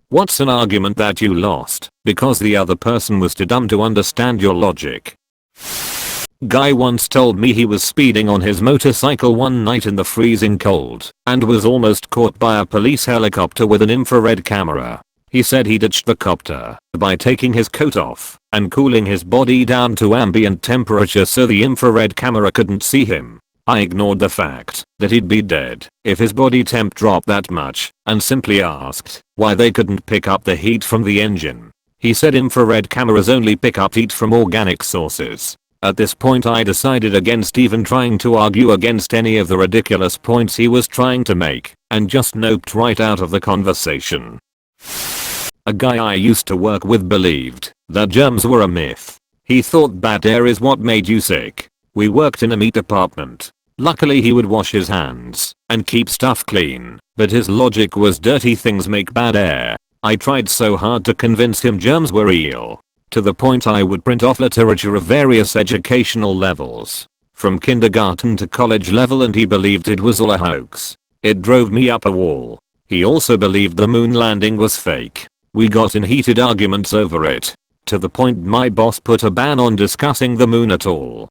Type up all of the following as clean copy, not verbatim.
What's an argument that you lost because the other person was too dumb to understand your logic? Guy once told me he was speeding on his motorcycle one night in the freezing cold and was almost caught by a police helicopter with an infrared camera. He said he ditched the copter by taking his coat off and cooling his body down to ambient temperature so the infrared camera couldn't see him. I ignored the fact that he'd be dead if his body temp dropped that much and simply asked why they couldn't pick up the heat from the engine. He said infrared cameras only pick up heat from organic sources. At this point I decided against even trying to argue against any of the ridiculous points he was trying to make and just noped right out of the conversation. A guy I used to work with believed that germs were a myth. He thought bad air is what made you sick. We worked in a meat department. Luckily he would wash his hands and keep stuff clean, but his logic was dirty things make bad air. I tried so hard to convince him germs were real. To the point I would print off literature of various educational levels, from kindergarten to college level, and he believed it was all a hoax. It drove me up a wall. He also believed the moon landing was fake. We got in heated arguments over it, to the point my boss put a ban on discussing the moon at all.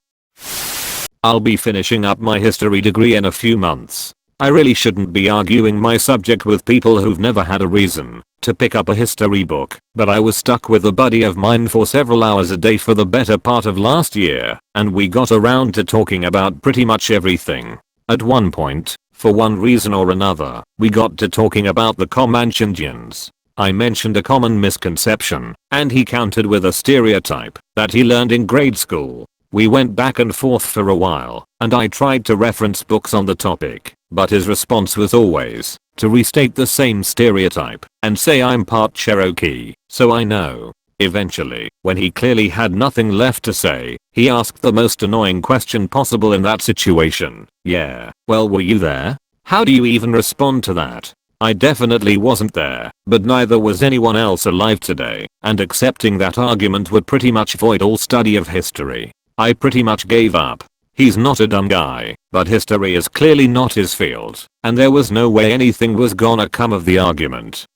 I'll be finishing up my history degree in a few months. I really shouldn't be arguing my subject with people who've never had a reason to pick up a history book, but I was stuck with a buddy of mine for several hours a day for the better part of last year, and we got around to talking about pretty much everything. At one point, for one reason or another, we got to talking about the Comanche Indians. I mentioned a common misconception, and he countered with a stereotype that he learned in grade school. We went back and forth for a while, and I tried to reference books on the topic, but his response was always to restate the same stereotype and say I'm part Cherokee, so I know. Eventually, when he clearly had nothing left to say, he asked the most annoying question possible in that situation. Yeah, well, were you there? How do you even respond to that? I definitely wasn't there, but neither was anyone else alive today, and accepting that argument would pretty much void all study of history. I pretty much gave up. He's not a dumb guy, but history is clearly not his field, and there was no way anything was gonna come of the argument.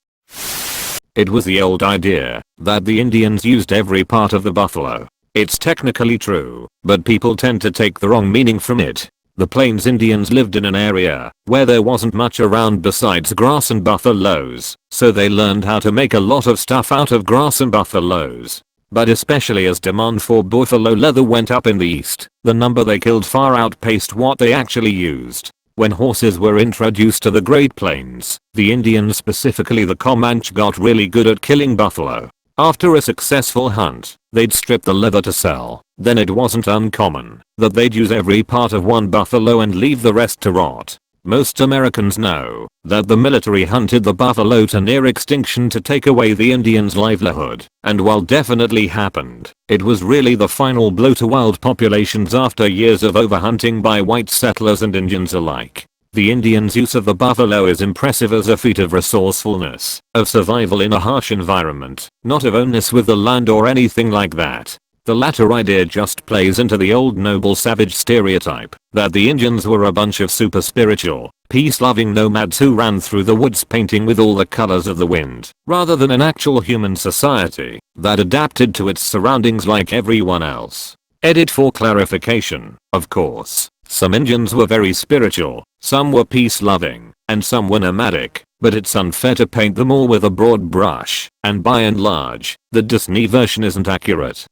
It was the old idea that the Indians used every part of the buffalo. It's technically true, but people tend to take the wrong meaning from it. The Plains Indians lived in an area where there wasn't much around besides grass and buffaloes, so they learned how to make a lot of stuff out of grass and buffaloes. But especially as demand for buffalo leather went up in the east, the number they killed far outpaced what they actually used. When horses were introduced to the Great Plains, the Indians, specifically the Comanche, got really good at killing buffalo. After a successful hunt, they'd strip the leather to sell. Then it wasn't uncommon that they'd use every part of one buffalo and leave the rest to rot. Most Americans know that the military hunted the buffalo to near extinction to take away the Indians' livelihood, and while definitely happened, it was really the final blow to wild populations after years of overhunting by white settlers and Indians alike. The Indians' use of the buffalo is impressive as a feat of resourcefulness, of survival in a harsh environment, not of oneness with the land or anything like that. The latter idea just plays into the old noble savage stereotype that the Indians were a bunch of super spiritual, peace-loving nomads who ran through the woods painting with all the colors of the wind, rather than an actual human society that adapted to its surroundings like everyone else. Edit for clarification, of course. Some Indians were very spiritual, some were peace-loving, and some were nomadic, but it's unfair to paint them all with a broad brush, and by and large, the Disney version isn't accurate.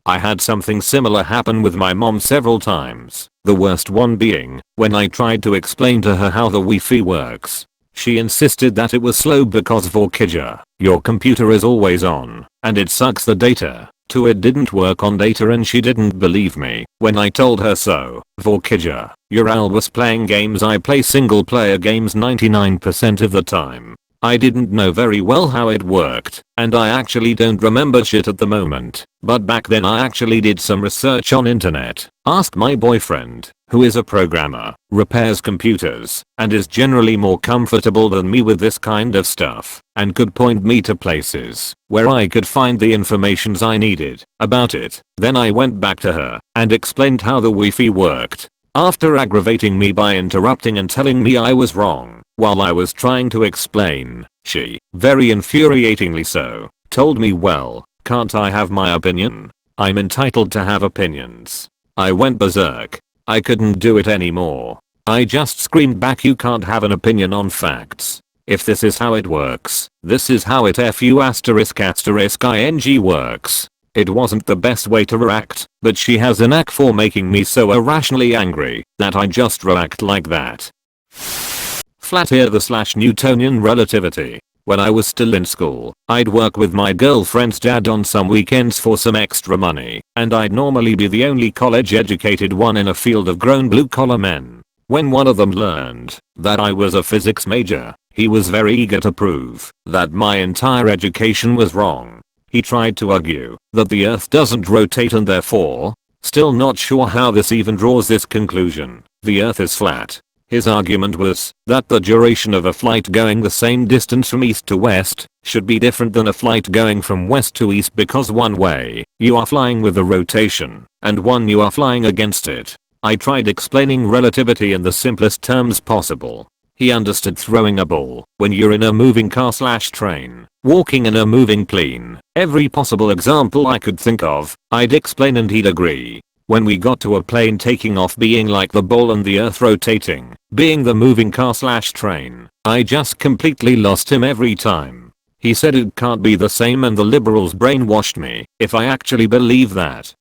I had something similar happen with my mom several times, the worst one being when I tried to explain to her how the Wi-Fi works. She insisted that it was slow because Vorkija, your computer is always on, and it sucks the data. To it didn't work on data, and she didn't believe me when I told her so. Vorkija, you're always playing games. I play single player games 99% of the time. I didn't know very well how it worked, and I actually don't remember shit at the moment, but back then I actually did some research on internet. Asked my boyfriend, who is a programmer, repairs computers, and is generally more comfortable than me with this kind of stuff, and could point me to places where I could find the informations I needed about it. Then I went back to her and explained how the Wi-Fi worked. After aggravating me by interrupting and telling me I was wrong while I was trying to explain, She, very infuriatingly so, told me, well, can't I have my opinion? I'm entitled to have opinions. I went berserk. I couldn't do it anymore. I just screamed back, you can't have an opinion on facts. If this is how it works, this is how it fu **ing works. It wasn't the best way to react, but she has a knack for making me so irrationally angry that I just react like that. Flat earth / Newtonian relativity. When I was still in school, I'd work with my girlfriend's dad on some weekends for some extra money, and I'd normally be the only college educated one in a field of grown blue collar men. When one of them learned that I was a physics major, he was very eager to prove that my entire education was wrong. He tried to argue that the earth doesn't rotate and therefore, still not sure how this even draws this conclusion, the earth is flat. His argument was that the duration of a flight going the same distance from east to west should be different than a flight going from west to east, because one way you are flying with the rotation and one you are flying against it. I tried explaining relativity in the simplest terms possible. He understood throwing a ball when you're in a moving car / train, walking in a moving plane. Every possible example I could think of, I'd explain and he'd agree. When we got to a plane taking off being like the ball and the earth rotating being the moving car / train, I just completely lost him every time. He said it can't be the same, and the liberals brainwashed me if I actually believe that.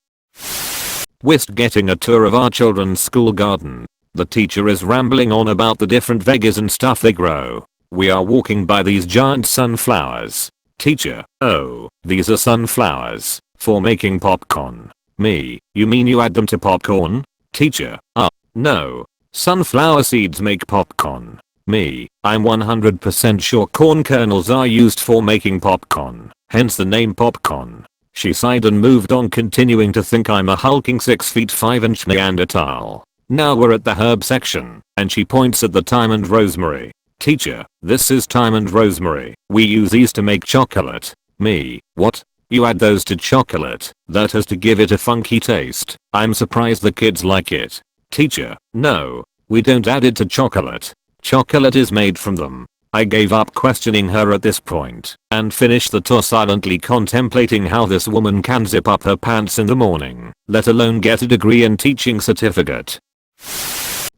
Whist getting a tour of our children's school garden. The teacher is rambling on about the different veggies and stuff they grow. We are walking by these giant sunflowers. Teacher, oh, these are sunflowers for making popcorn. Me, you mean you add them to popcorn? Teacher, no. Sunflower seeds make popcorn. Me, I'm 100% sure corn kernels are used for making popcorn, hence the name popcorn. She sighed and moved on, continuing to think I'm a hulking 6 feet 5 inch Neanderthal. Now we're at the herb section, and she points at the thyme and rosemary. Teacher, this is thyme and rosemary. We use these to make chocolate. Me, what? You add those to chocolate? That has to give it a funky taste. I'm surprised the kids like it. Teacher, no, we don't add it to chocolate. Chocolate is made from them. I gave up questioning her at this point and finished the tour silently contemplating how this woman can zip up her pants in the morning, let alone get a degree and teaching certificate.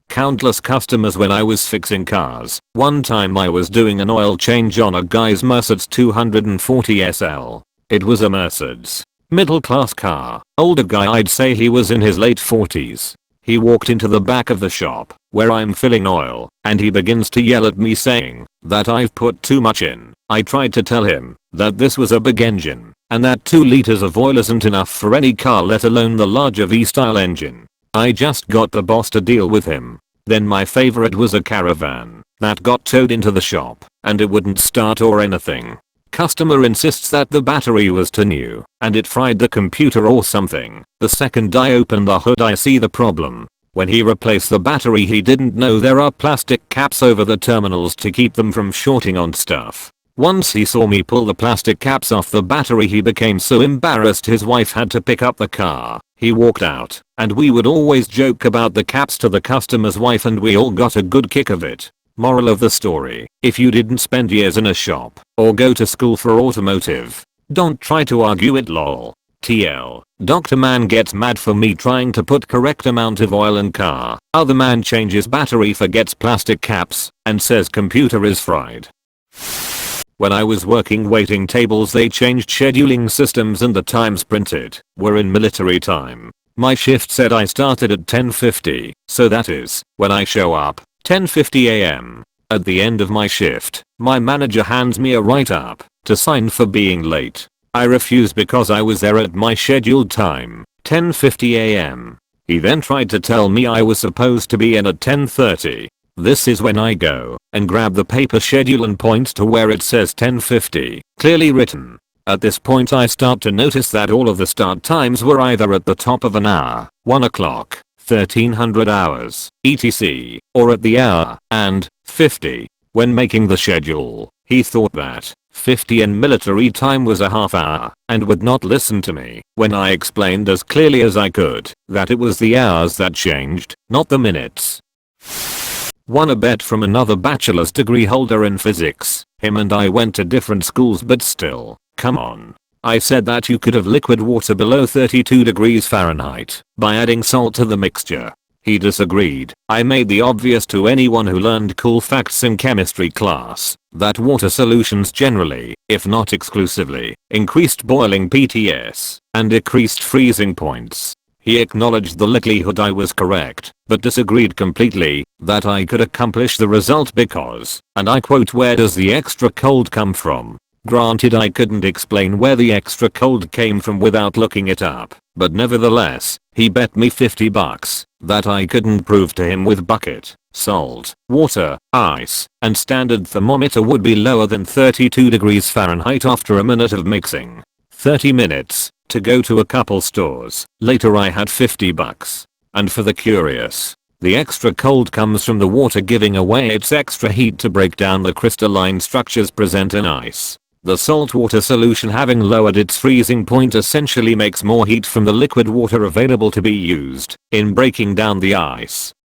Countless customers when I was fixing cars. One time I was doing an oil change on a guy's Mercedes 240 SL. It was a Mercedes. Middle class car. Older guy, I'd say he was in his late 40s. He walked into the back of the shop where I'm filling oil, and he begins to yell at me saying that I've put too much in. I tried to tell him that this was a big engine and that 2 liters of oil isn't enough for any car, let alone the larger V-style engine. I just got the boss to deal with him. Then my favorite was a Caravan that got towed into the shop and it wouldn't start or anything. Customer insists that the battery was too new and it fried the computer or something. The second I open the hood I see the problem. When he replaced the battery he didn't know there are plastic caps over the terminals to keep them from shorting on stuff. Once he saw me pull the plastic caps off the battery he became so embarrassed his wife had to pick up the car. He walked out, and we would always joke about the caps to the customer's wife and we all got a good kick of it. Moral of the story, if you didn't spend years in a shop or go to school for automotive, don't try to argue it lol. TL. Dr. Man gets mad for me trying to put correct amount of oil in car. Other man changes battery, forgets plastic caps, and says computer is fried. When I was working waiting tables they changed scheduling systems and the times printed were in military time. My shift said I started at 10:50, so that is, when I show up, 10:50 am. At the end of my shift, my manager hands me a write-up to sign for being late. I refused because I was there at my scheduled time, 10:50 am. He then tried to tell me I was supposed to be in at 10:30. This is when I go and grab the paper schedule and point to where it says 10:50, clearly written. At this point I start to notice that all of the start times were either at the top of an hour, 1 o'clock, 1300 hours, etc., or at the hour, and 50. When making the schedule, he thought that 50 in military time was a half hour and would not listen to me when I explained as clearly as I could that it was the hours that changed, not the minutes. Won a bet from another bachelor's degree holder in physics. Him and I went to different schools, but still, come on. I said that you could have liquid water below 32 degrees Fahrenheit by adding salt to the mixture. He disagreed. I made the obvious to anyone who learned cool facts in chemistry class that water solutions generally, if not exclusively, increased boiling PTS and decreased freezing points. He acknowledged the likelihood I was correct, but disagreed completely that I could accomplish the result because, and I quote, "where does the extra cold come from?" Granted, I couldn't explain where the extra cold came from without looking it up, but nevertheless, he bet me $50 that I couldn't prove to him with bucket, salt, water, ice, and standard thermometer would be lower than 32 degrees Fahrenheit after a minute of mixing. 30 minutes to go to a couple stores. Later I had $50. And for the curious, the extra cold comes from the water giving away its extra heat to break down the crystalline structures present in ice. The saltwater solution, having lowered its freezing point, essentially makes more heat from the liquid water available to be used in breaking down the ice.